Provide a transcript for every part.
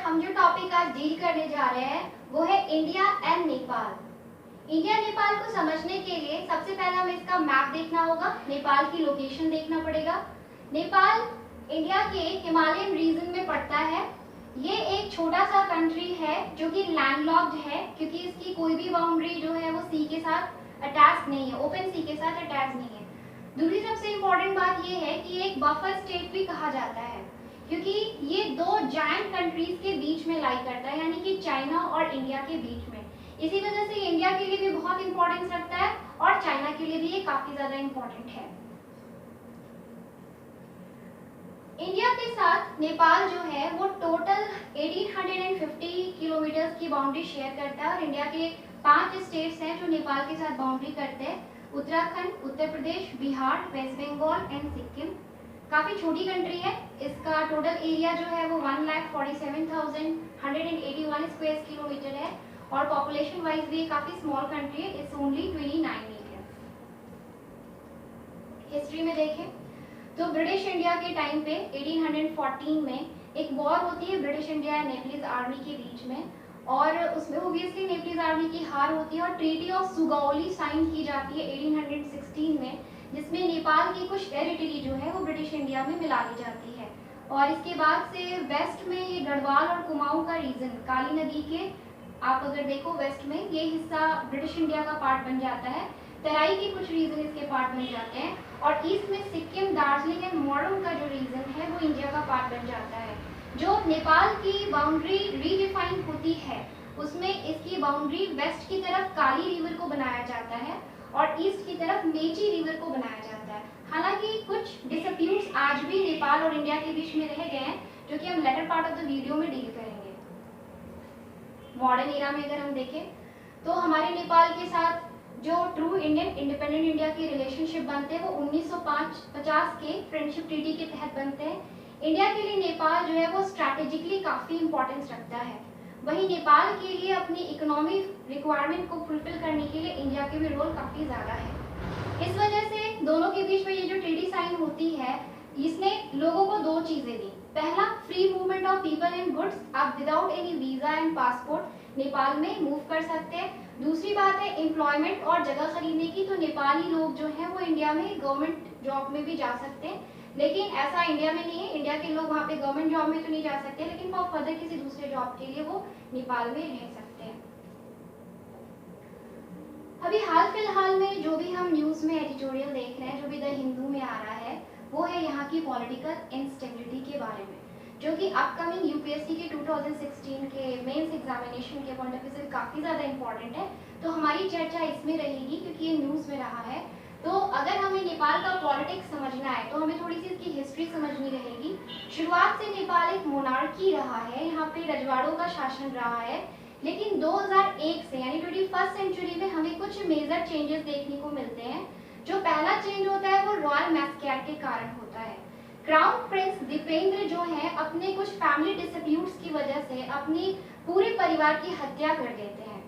हम जो टॉपिक आज डील करने जा रहे हैं वो है India and Nepal. India Nepal को समझने के लिए सबसे पहले हमें इसका मैप देखना होगा, नेपाल की लोकेशन देखना पड़ेगा। नेपाल इंडिया के हिमालयन रीजन में पड़ता है। ये एक छोटा सा कंट्री है जो कि लैंडलॉक्ड है, क्योंकि इसकी कोई भी बाउंड्री जो है वो सी के साथ अटैच नहीं है, ओपन सी के साथ अटैच नहीं है। दूसरी सबसे इम्पोर्टेंट बात ये है कि एक बफर स्टेट भी कहा जाता है, क्योंकि ये दो जायंट कंट्रीज के बीच में लाई करता है, यानी कि चाइना और इंडिया के बीच में। इसी वजह से इंडिया के लिए भी बहुत इंपॉर्टेंस रखता है और चाइना के लिए भी ये काफी ज्यादा इंपॉर्टेंट है। इंडिया के साथ नेपाल जो है वो टोटल 1850 किलोमीटर की बाउंड्री शेयर करता है और इंडिया के 5 स्टेट्स हैं जो नेपाल के साथ बाउंड्री करते हैं: उत्तराखंड, उत्तर प्रदेश, बिहार, वेस्ट बंगाल एंड सिक्किम। काफी छोटी कंट्री है। इसका टोटल एरिया जो है वो 1,47,181 स्क्वायर किलोमीटर है और पॉपुलेशन वाइज भी काफी स्मॉल कंट्री है। It's only 29 million. हिस्ट्री में देखें तो ब्रिटिश इंडिया के टाइम पे 1814 में एक वॉर होती है British India and Nepalese army के बीच में, और उसमें ओबियसली नेपालीज आर्मी की हार होती है और ट्रीटी ऑफ सुगौली साइन की जाती है 1816 में, जिसमें नेपाल की कुछ टेरिटरी जो है वो ब्रिटिश इंडिया में मिला ली जाती है। और इसके बाद से वेस्ट में ये गढ़वाल और कुमाऊं का रीजन, काली नदी के आप अगर देखो वेस्ट में ये हिस्सा ब्रिटिश इंडिया का पार्ट बन जाता है। तराई के कुछ रीजन इसके पार्ट बन जाते हैं और ईस्ट में सिक्किम, दार्जिलिंग एंड मोरम का जो रीजन है वो इंडिया का पार्ट बन जाता है। जो नेपाल की बाउंड्री रीडिफाइन होती है उसमें इसकी बाउंड्री वेस्ट की तरफ काली रिवर को बनाया जाता है और ईस्ट की तरफ मेची रिवर को बनाया जाता है। हालांकि कुछ डिस्प्यूट्स आज भी नेपाल और इंडिया के बीच में रह गए हैं, जो कि हम later part of the video में डील करेंगे। मॉडर्न एरा में अगर हम देखें तो हमारे नेपाल के साथ जो ट्रू इंडियन इंडिपेंडेंट इंडिया के रिलेशनशिप बनते हैं वो 1950 के फ्रेंडशिप ट्रीटी के तहत बनते हैं। इंडिया के लिए नेपाल जो है वो स्ट्रैटेजिकली काफी इंपॉर्टेंस रखता है। वहीं नेपाल के लिए अपनी इकोनॉमिक रिक्वायरमेंट को फुलफिल करने के लिए इंडिया के भी रोल काफी ज्यादा है। इस वजह से दोनों के बीच में ये जो ट्रीटी साइन होती है इसने लोगों को दो चीजें दी। पहला, free movement of people and goods, आप without any visa and passport Nepal में मूव कर सकते हैं। दूसरी बात है एम्प्लॉयमेंट और जगह खरीदने की, तो नेपाली लोग जो हैं वो इंडिया में गवर्नमेंट जॉब में भी जा सकते हैं, लेकिन ऐसा इंडिया में नहीं है। इंडिया के लोग वहाँ पे गवर्नमेंट जॉब में तो नहीं जा सकते, लेकिन फॉर फर्दर किसी दूसरे जॉब के लिए वो नेपाल में रह सकते हैं। अभी हाल फिलहाल में जो भी हम न्यूज में एडिटोरियल देख रहे हैं, जो भी द हिंदू में आ रहा है, वो है यहाँ की पॉलिटिकल इंस्टेबिलिटी के बारे में, जो कि अपकमिंग यूपीएससी के 2016 के मेंस एग्जामिनेशन के पॉइंट ऑफ व्यू से काफ़ी ज़्यादा इंपॉर्टेंट है। तो हमारी चर्चा इसमें रहेगी क्योंकि ये न्यूज़ में रहा है। तो अगर हमें नेपाल का पॉलिटिक्स समझना है तो हमें थोड़ी सी इसकी हिस्ट्री समझनी रहेगी। शुरुआत से नेपाल एक मोनार्की रहा है, यहाँ पे रजवाड़ों का शासन रहा है, लेकिन 2001 से यानी 21st सेंचुरी में हमें कुछ मेजर चेंजेस देखने को मिलते हैं। जो पहला चेंज होता है वो रॉयल मैस्कैट के कारण होता है। क्राउन प्रिंस दीपेंद्र जो है अपने कुछ फैमिली डिस्प्यूट्स की वजह से अपनी पूरे परिवार की हत्या कर देते हैं,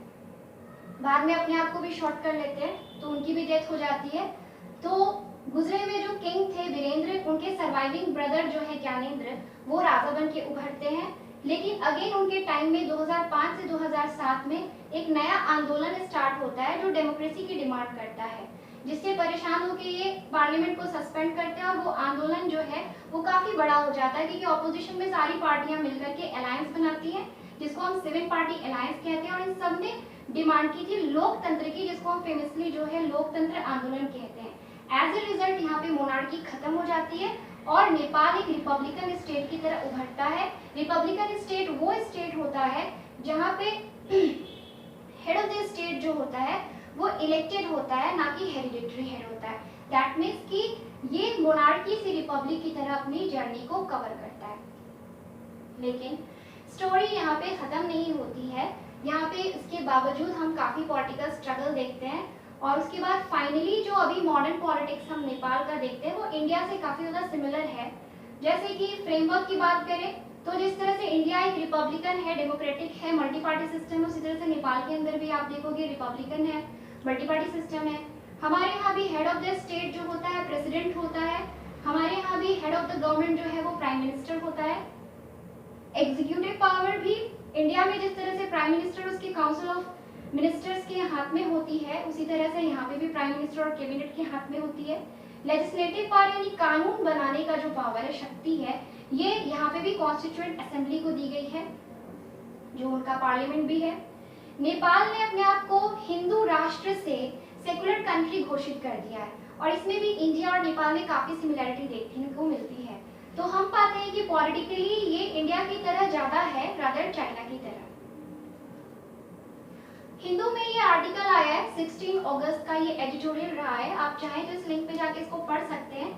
बाद में अपने आप को भी शॉट कर लेते हैं, तो उनकी भी डेथ हो जाती है। तो गुजरे हुए जो किंग थे वीरेंद्र, उनके सर्वाइविंग ब्रदर जो है ज्ञानेंद्र, वो राजा बन के उभरते हैं, लेकिन अगेन उनके टाइम में 2005 से 2007 में एक नया आंदोलन स्टार्ट होता है जो डेमोक्रेसी की डिमांड करता है, जिससे परेशान होकर ये पार्लियामेंट को सस्पेंड करते हैं और वो आंदोलन जो है वो काफी बड़ा हो जाता है, क्योंकि ऑपोजिशन में सारी पार्टियां मिलकर के अलायंस बनाती हैं, जिसको हम 7 पार्टी अलायंस कहते हैं, और इन सब ने डिमांड की थी लोकतंत्र की, जिसको हम फेमसली जो है लोकतंत्र आंदोलन कहते हैं। एज ए रिजल्ट यहाँ पे मोनार्की खत्म हो जाती है और नेपाल एक रिपब्लिकन स्टेट की तरह उभरता है। रिपब्लिकन स्टेट वो स्टेट होता है जहाँ पे हेड ऑफ द स्टेट जो होता है वो इलेक्टेड होता है, ना कि हेरिडिटरी हेड होता है। दैट मीन्स कि ये मोनार्की से रिपब्लिक की तरह अपनी जर्नी को कवर करता है। लेकिन स्टोरी यहाँ पे खत्म नहीं होती है। यहाँ पे इसके बावजूद हम काफी पॉलिटिकल स्ट्रगल देखते हैं और उसके बाद फाइनली जो अभी मॉडर्न पॉलिटिक्स हम नेपाल का देखते हैं वो इंडिया से काफी ज्यादा सिमिलर है। जैसे कि फ्रेमवर्क की बात करें तो जिस तरह से इंडिया एक रिपब्लिकन है, डेमोक्रेटिक है, मल्टी पार्टी सिस्टम है, उसी तरह से नेपाल के अंदर भी आप देखोगे रिपब्लिकन है, मल्टी पार्टी सिस्टम है। हमारे यहाँ भी हेड ऑफ द स्टेट जो होता है प्रेसिडेंट होता है, हमारे यहाँ भी हेड ऑफ द गवर्नमेंट जो है वो प्राइम मिनिस्टर होता है। एग्जीक्यूटिव पावर भी इंडिया में जिस तरह से प्राइम मिनिस्टर उसके काउंसिल ऑफ मिनिस्टर्स के हाथ में होती है, उसी तरह से यहाँ पे भी प्राइम मिनिस्टर और कैबिनेट के हाथ में होती है। लेजिस्लेटिव पावर यानी कानून बनाने का जो पावर है, शक्ति है, ये यहाँ पे भी कॉन्स्टिट्यूएंट असेंबली को दी गई है, जो उनका पार्लियामेंट भी है। नेपाल ने अपने आप को हिंदू राष्ट्र से सेकुलर कंट्री घोषित कर दिया है, और इसमें भी इंडिया और नेपाल में काफी सिमिलैरिटी देखने को मिलती है। तो हम पाते हैं कि पॉलिटिकली ये इंडिया की तरह ज्यादा है रादर चाइना की तरह। हिंदू में ये आर्टिकल आया है 16 अगस्त का, ये एडिटोरियल रहा है, आप चाहें तो इस लिंक पे जाके इसको पढ़ सकते हैं,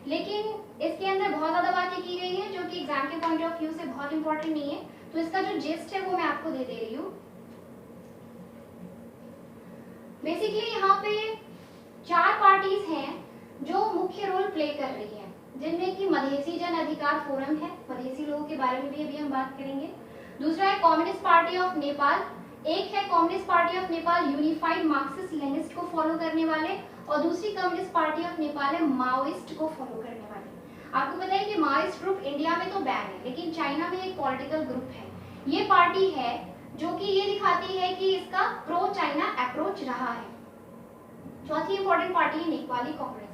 लेकिन इसके अंदर बहुत ज्यादा बातें की गई है जो कि एग्जाम के पॉइंट ऑफ व्यू से बहुत इंपॉर्टेंट नहीं है, तो इसका जो जिस्ट है वो मैं आपको दे रही हूँ। बेसिकली यहाँ पे 4 पार्टीज हैं जो मुख्य रोल प्ले कर रही है, जिनमें कि मधेसी जन अधिकार फोरम है, मधेसी लोगों के बारे में भी अभी हम बात करेंगे। दूसरा है कम्युनिस्ट पार्टी ऑफ नेपाल, एक है communist party of Nepal unified Marxist Leninist को फॉलो करने वाले, और दूसरी कम्युनिस्ट पार्टी ऑफ नेपाल है माओइस्ट को फॉलो करने वाले। आपको पता है कि माओइस्ट ग्रुप इंडिया में तो बैन है, लेकिन चाइना में एक पॉलिटिकल ग्रुप है, ये पार्टी है जो कि ये दिखाती है कि इसका प्रो चाइना अप्रोच रहा है। चौथी इंपॉर्टेंट पार्टी है नेपाली कांग्रेस।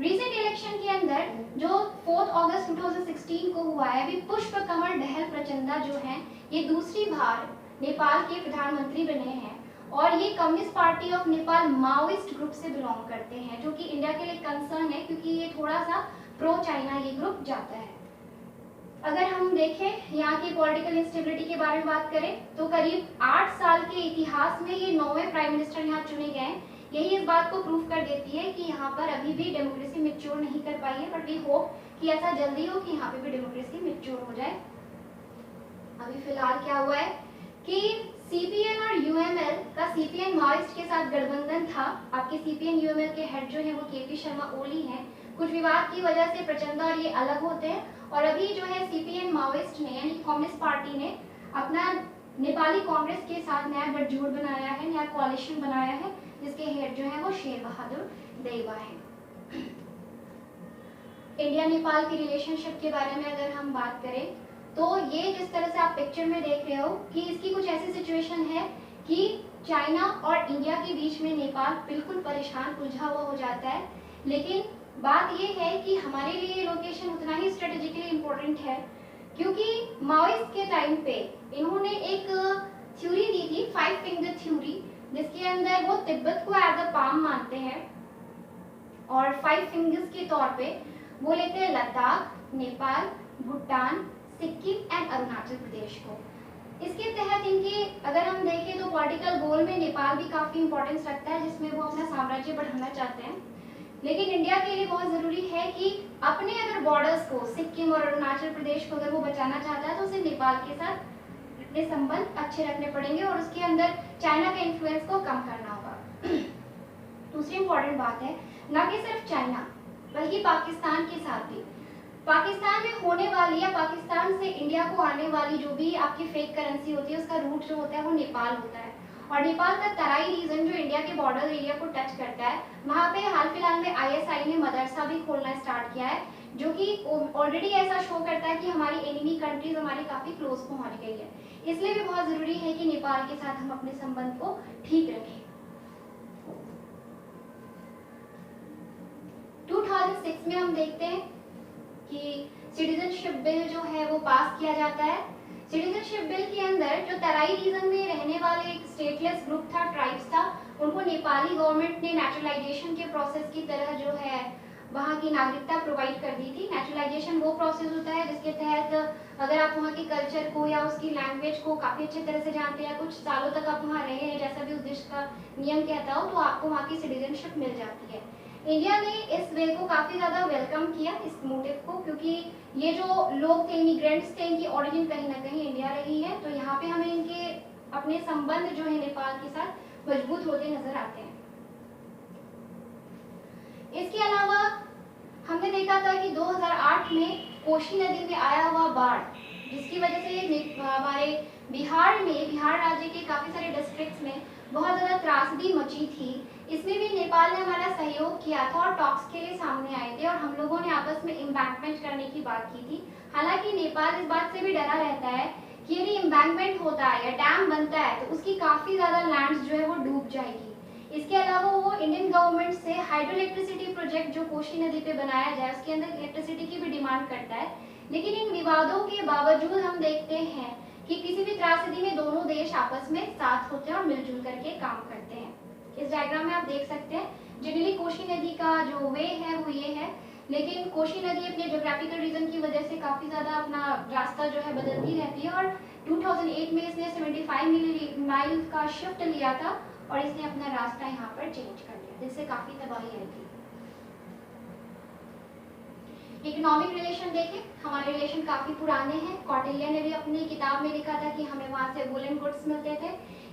रिसेंट इलेक्शन के अंदर जो 4 अगस्त 2016 को हुआ है, अभी पुष्प कमल दहल प्रचंडा जो हैं, ये दूसरी बार नेपाल के प्रधानमंत्री बने हैं, और ये communist party of Nepal Maoist group से बिलोंग करते हैं, जो कि इंडिया के लिए कंसर्न है क्योंकि ये थोड़ा सा प्रो चाइना ये ग्रुप जाता है। अगर हम देखें यहाँ की पॉलिटिकल इंस्टेबिलिटी के बारे में बात करें, तो करीब 8 साल के इतिहास में ये 9वें प्राइम मिनिस्टर यहाँ चुने गए हैं। यही इस बात को प्रूव कर देती है कि यहाँ पर अभी भी डेमोक्रेसी मैच्योर नहीं कर पाई है, बट वी होप कि ऐसा जल्दी हो कि यहाँ पे भी डेमोक्रेसी मैच्योर हो जाए। अभी फिलहाल क्या हुआ है कि सीपीएन और यूएमएल का सीपीएन माओइस्ट के साथ गठबंधन था। आपके सीपीएन यूएमएल के हेड जो है वो केपी शर्मा ओली हैं। कुछ विवाद की वजह से प्रचंडा और ये अलग होते हैं, और अभी जो है सीपीएन माओइस्ट ने यानी कम्युनिस्ट पार्टी ने अपना नेपाली कांग्रेस के साथ नया गठजोड़ बनाया है, नया कोalition बनाया है, जिसके हेड जो है वो शेर बहादुर देवा है। इंडिया नेपाल के रिलेशनशिप के बारे में अगर हम बात करें, तो ये जिस तरह से आप पिक्चर में देख रहे हो कि इसकी कुछ ऐसी सिचुएशन है कि चाइना और इंडिया के बीच में नेपाल बिल्कुल परेशान उलझा हुआ हो जाता है। लेकिन बात ये है कि हमारे लिए ये लोकेशन उतना ही स्ट्रेटेजिकली इम्पोर्टेंट है, क्योंकि माओइस्ट के टाइम पे इन्होंने एक थ्योरी दी थी 5 फिंगर थ्योरी, जिसके अंदर वो तिब्बत को एज अ पाम मानते हैं, और 5 फिंगर्स के तौर पे वो लेते हैं लद्दाख, नेपाल, भूटान, सिक्किम एंड अरुणाचल प्रदेश को। इसके तहत इनके अगर हम देखें तो पॉलिटिकल गोल में नेपाल भी काफी इंपॉर्टेंस रखता है, जिसमें वो अपना साम्राज्य बढ़ाना चाहते हैं। लेकिन इंडिया के लिए बहुत जरूरी है कि अपने अगर बॉर्डर्स को, सिक्किम और अरुणाचल प्रदेश को अगर वो बचाना चाहता है, तो उसे नेपाल के साथ अपने संबंध अच्छे रखने पड़ेंगे और उसके अंदर चाइना के इन्फ्लुएंस को कम करना होगा। दूसरी इंपॉर्टेंट बात है, न कि सिर्फ चाइना बल्कि पाकिस्तान के साथ भी, पाकिस्तान में होने वाली या पाकिस्तान से इंडिया को आने वाली जो भी आपकी फेक करेंसी होती है, उसका रूट जो होता है वो नेपाल होता है। और नेपाल का तराई रीजन जो इंडिया के बॉर्डर एरिया को टच करता है, वहाँ पे हाल फिलहाल में आईएसआई ने मदरसा भी खोलना स्टार्ट किया है, जो कि ऑलरेडी ऐसा शो करता है कि हमारी एनिमी कंट्रीज हमारे काफी क्लोज पहुंच गई है। इसलिए भी बहुत जरूरी है कि नेपाल के साथ हम अपने संबंध को ठीक रखें। 2006 में हम देखते हैं कि सिटीजनशिप बिल जो है वो पास किया जाता है। सिटीजनशिप बिल के अंदर जो तराई रीजन में रहने वाले एक स्टेटलेस ग्रुप था, ट्राइब्स था, उनको नेपाली गवर्नमेंट ने नेचुरलाइजेशन के प्रोसेस की तरह जो है वहाँ की नागरिकता प्रोवाइड कर दी थी। नेचुरलाइजेशन वो प्रोसेस होता है जिसके तहत अगर आप वहाँ के कल्चर को या उसकी लैंग्वेज को काफ़ी अच्छे तरह से जानते हैं, कुछ सालों तक आप वहाँ रहे हैं, जैसा भी उस देश का नियम कहता हो, तो आपको वहाँ की सिटीजनशिप मिल जाती है। इंडिया ने इस वे को काफ़ी ज़्यादा वेलकम किया, इस मोटिव को, क्योंकि ये जो लोग थे, इमिग्रेंट्स थे, इनकी ओरिजिन कहीं ना कहीं इंडिया रही है, तो यहाँ पे हमें इनके अपने संबंध जो है नेपाल के साथ मजबूत होते नजर आते हैं। इसके अलावा हमने देखा था कि 2008 में कोशी नदी में आया हुआ बाढ़, जिसकी वजह से हमारे बिहार राज्य के काफ़ी सारे डिस्ट्रिक्ट्स में बहुत ज़्यादा त्रासदी मची थी। इसमें भी नेपाल ने हमारा सहयोग किया था और टॉक्स के लिए सामने आए थे और हम लोगों ने आपस में एम्बैंकमेंट करने की बात की थी। हालांकि नेपाल इस बात से भी डरा रहता है कि यदि एम्बैंकमेंट होता है या डैम बनता है तो उसकी काफ़ी ज़्यादा लैंड्स जो है वो डूब जाएगी। इसके अलावा वो इंडियन गवर्नमेंट से हाइड्रो इलेक्ट्रिसिटी प्रोजेक्ट जो कोशी नदी पे बनाया जाए उसके अंदर इलेक्ट्रिसिटी की भी डिमांड करता है। लेकिन इन विवादों के बावजूद हम देखते हैं कि किसी भी त्रासदी में दोनों देश आपस में साथ होते हैं और मिलजुल करके काम करते हैं। इस डायग्राम में आप देख सकते हैं जनरली कोशी नदी का जो वे है वो ये है, लेकिन कोशी नदी अपने ज्योग्राफिकल रीजन की वजह से काफ़ी ज़्यादा अपना रास्ता जो है बदलती रहती है और 2008 में इसने 75 माइल का शिफ्ट लिया था और इसने अपना रास्ता यहाँ पर चेंज कर लिया, जिससे काफ़ी तबाही आई थी। इकोनॉमिक रिलेशन देखें, हमारे रिलेशन काफ़ी पुराने हैं। कौटिल्य ने भी अपनी किताब में लिखा था कि हमें वहाँ से वुलन गुड्स मिलते थे।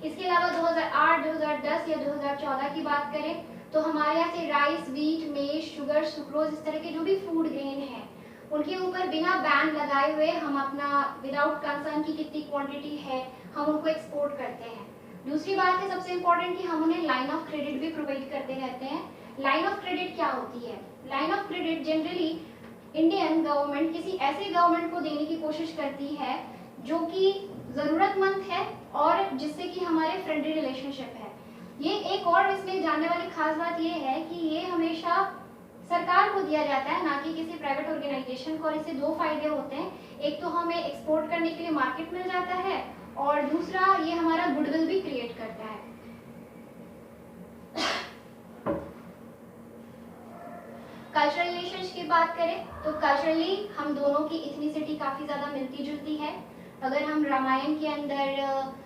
इसके अलावा 2008, 2010 या 2014 की बात करें तो हमारे यहाँ से राइस, व्हीट, मेज, शुगर, सुक्रोज, इस तरह के जो भी फूड ग्रेन हैं उनके ऊपर बिना बैन लगाए हुए हम अपना विदाउट कंसर्न की कितनी क्वांटिटी है हम उनको एक्सपोर्ट करते हैं। दूसरी बात है सबसे इम्पोर्टेंट कि हम उन्हें लाइन ऑफ क्रेडिट भी प्रोवाइड करते रहते हैं। लाइन ऑफ क्रेडिट क्या होती है? Line of credit generally Indian government किसी ऐसे गवर्नमेंट को देने की कोशिश करती है जो कि ज़रूरतमंद है और जिससे कि हमारे फ्रेंडली रिलेशनशिप है। ये एक और इसमें जानने वाली खास बात ये है कि ये हमेशा सरकार को दिया जाता है, ना कि किसी प्राइवेट ऑर्गेनाइजेशन को। और इससे दो फायदे होते हैं, एक तो हमें एक्सपोर्ट करने के लिए मार्केट मिल जाता है और दूसरा ये हमारा गुडविल भी क्रिएट करता है। कल्चरल रिलेशंस की बात करें तो कल्चरली हम दोनों की इथनिसिटी काफ़ी ज़्यादा मिलती जुलती है। अगर हम रामायण के अंदर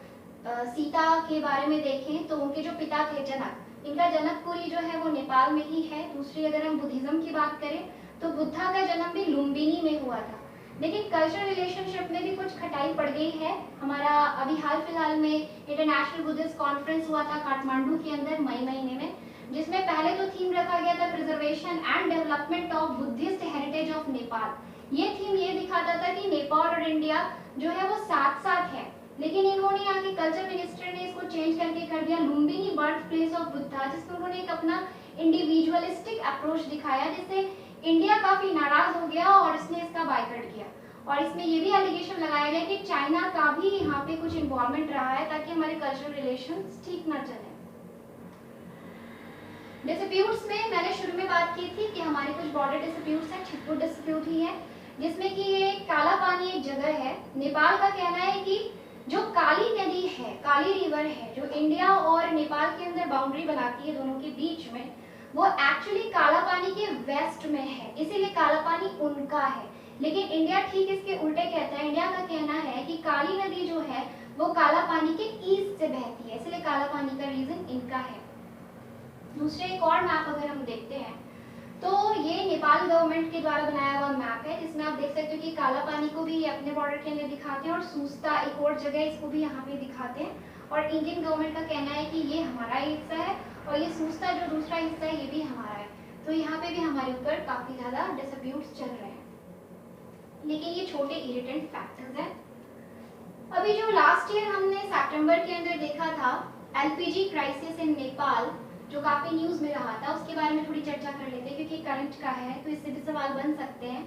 सीता के बारे में देखें तो उनके जो पिता थे जनक, इनका जनकपुरी जो है वो नेपाल में ही है। दूसरी अगर हम बुद्धिज्म की बात करें तो बुद्धा का जन्म भी लुम्बिनी में हुआ था। लेकिन कल्चरल रिलेशनशिप में भी कुछ खटाई पड़ गई है। हमारा अभी हाल फिलहाल में इंटरनेशनल बुद्धिस्ट कॉन्फ्रेंस हुआ था काठमांडू के अंदर मई महीने में, जिसमें पहले तो थीम रखा गया था preservation and development of Buddhist heritage of Nepal. ये थीम ये दिखाता था कि नेपाल और इंडिया जो है वो साथ साथ है, लेकिन इन्होंने यहाँ के कल्चर मिनिस्टर ने इसको चेंज करके कर दिया Lumbini birth place of Buddha, जिसमें उन्होंने एक अपना इंडिविजुअलिस्टिक अप्रोच दिखाया, जिससे इंडिया काफी नाराज हो गया और इसने इसका बायकॉट किया। और इसमें ये भी एलिगेशन लगाया गया कि चाइना का भी यहाँ पे कुछ इन्वॉल्वमेंट रहा है ताकि हमारे कल्चरल रिलेशंस ठीक ना चले। डिस्प्यूट्स में मैंने शुरू में बात की थी कि हमारे कुछ बॉर्डर डिस्प्यूट्स हैं, छिटपुट डिस्प्यूट ही है, जिसमें कि ये काला पानी एक जगह है। नेपाल का कहना है कि जो काली नदी है, काली रिवर है, जो इंडिया और नेपाल के अंदर बाउंड्री बनाती है दोनों के बीच में, वो एक्चुअली काला पानी के वेस्ट में है, इसीलिए काला पानी उनका है। लेकिन इंडिया ठीक इसके उल्टे कहता है। इंडिया का कहना है कि काली नदी जो है वो काला पानी के ईस्ट से बहती है, इसलिए काला पानी का रीजन इनका है। दूसरे एक और मैप अगर हम देखते हैं तो ये नेपाल गवर्नमेंट के द्वारा बनाया हुआ मैप है, जिसमें आप देख सकते हो कि काला पानी को भी अपने बॉर्डर के अंदर दिखाते हैं और सूस्ता एक और जगह इसको भी यहाँ पे दिखाते हैं। और इंडियन गवर्नमेंट का कहना है कि ये हमारा हिस्सा है और ये सूस्ता जो दूसरा हिस्सा है ये भी हमारा है। तो यहाँ पे भी हमारे ऊपर काफी ज्यादा डिस्प्यूट्स चल रहे हैं, लेकिन ये छोटे इरिटेंट फैक्टर्स हैं। अभी जो लास्ट ईयर हमने सितंबर के अंदर देखा था एलपीजी क्राइसिस इन नेपाल, जो काफी न्यूज में रहा था, उसके बारे में थोड़ी चर्चा कर लेते हैं क्योंकि करंट का है तो इससे भी सवाल बन सकते हैं।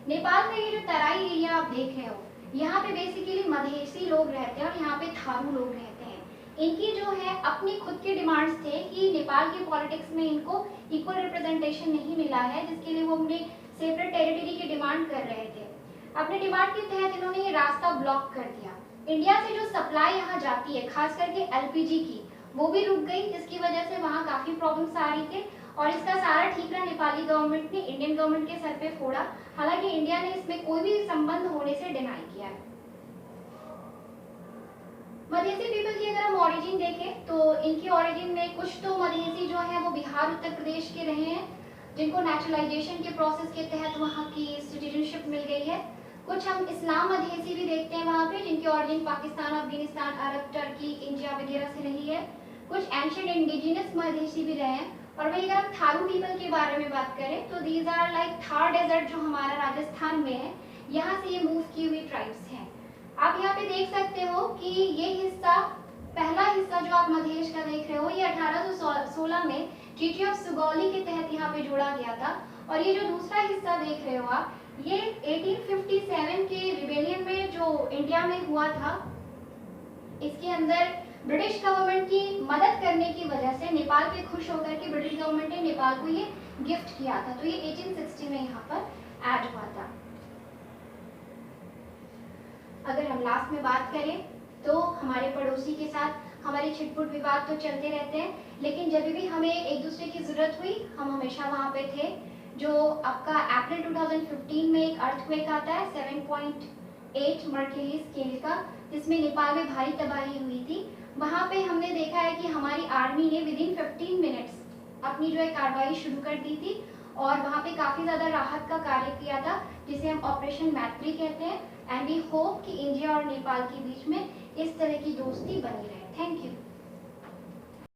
नेपाल में ये जो तराई एरिया आप देख रहे हो, यहाँ पे बेसिकली मधेसी लोग रहते हैं और यहाँ पे थारू लोग रहते हैं। इनकी जो है अपनी खुद की डिमांड्स थे कि नेपाल के पॉलिटिक्स में इनको इक्वल रिप्रेजेंटेशन नहीं मिला है, जिसके लिए वो अपने सेपरेट टेरिटरी की डिमांड कर रहे थे। अपने डिमांड के तहत इन्होंने ये रास्ता ब्लॉक कर दिया। इंडिया से जो सप्लाई यहाँ जाती है खास करके एलपीजी की, वो भी रुक गई, जिसकी वजह से वहाँ काफी प्रॉब्लम्स आ रही थे और इसका सारा ठीकरा नेपाली गवर्नमेंट ने इंडियन गवर्नमेंट के सर पे फोड़ा। हालांकि इंडिया ने इसमें कोई भी संबंध होने से डिनाई किया है। मधेसी पीपल की अगर हम ओरिजिन देखें तो इनकी ओरिजिन में कुछ तो मधेसी जो है वो बिहार उत्तर प्रदेश के रहे हैं, जिनको नेचुरलाइजेशन के प्रोसेस के तहत वहाँ की सिटीजनशिप मिल गई है। कुछ हम इस्लाम मधेसी भी देखते हैं वहाँ पे, जिनकी ओरिजिन पाकिस्तान, अफगानिस्तान, अरब, टर्की, इंडिया वगैरह से रही है। कुछ एंशिएंट इंडिजिनस मधेसी भी रहे हैं। और वही अगर हम थारू पीपल के बारे में बात करें तो these are like Thar desert जो हमारा राजस्थान में है, यहाँ से ये मूव की हुई ट्राइब्स हैं। आप यहाँ पे देख सकते हो कि ये हिस्सा पहला हिस्सा जो आप मधेश का देख रहे हो ये 1816 में ट्रीटी ऑफ सुगौली के तहत यहाँ पे जोड़ा गया था। और ये जो दूसरा हिस्सा देख रहे हो आप, ये 1857 के रिबेलियन में जो इंडिया में हुआ था, इसके अंदर ब्रिटिश गवर्नमेंट की मदद करने की वजह से नेपाल पे खुश होकर के ब्रिटिश गवर्नमेंट ने नेपाल को ये गिफ्ट किया था। तो ये 1860 में यहाँ पर ऐड हुआ था। अगर हम लास्ट में बात करें तो हमारे पड़ोसी के साथ हमारे छिटपुट विवाद तो चलते रहते हैं, लेकिन जब भी हमें एक दूसरे की जरूरत हुई हम हमेशा वहाँ पे थे। जो आपका अप्रैल 2015 में एक अर्थक्वेक आता है 7.8 मर्क्यूरी स्केल का, जिसमें नेपाल में भारी तबाही हुई थी। वहाँ पे हमने देखा है कि हमारी आर्मी ने विदिन 15 मिनट्स अपनी जो है कार्रवाई शुरू कर दी थी और वहाँ पे काफ़ी ज़्यादा राहत का कार्य किया था, जिसे हम ऑपरेशन मैत्री कहते हैं। एंड वी होप कि इंडिया और नेपाल के बीच में इस तरह की दोस्ती बनी रहे। Thank you.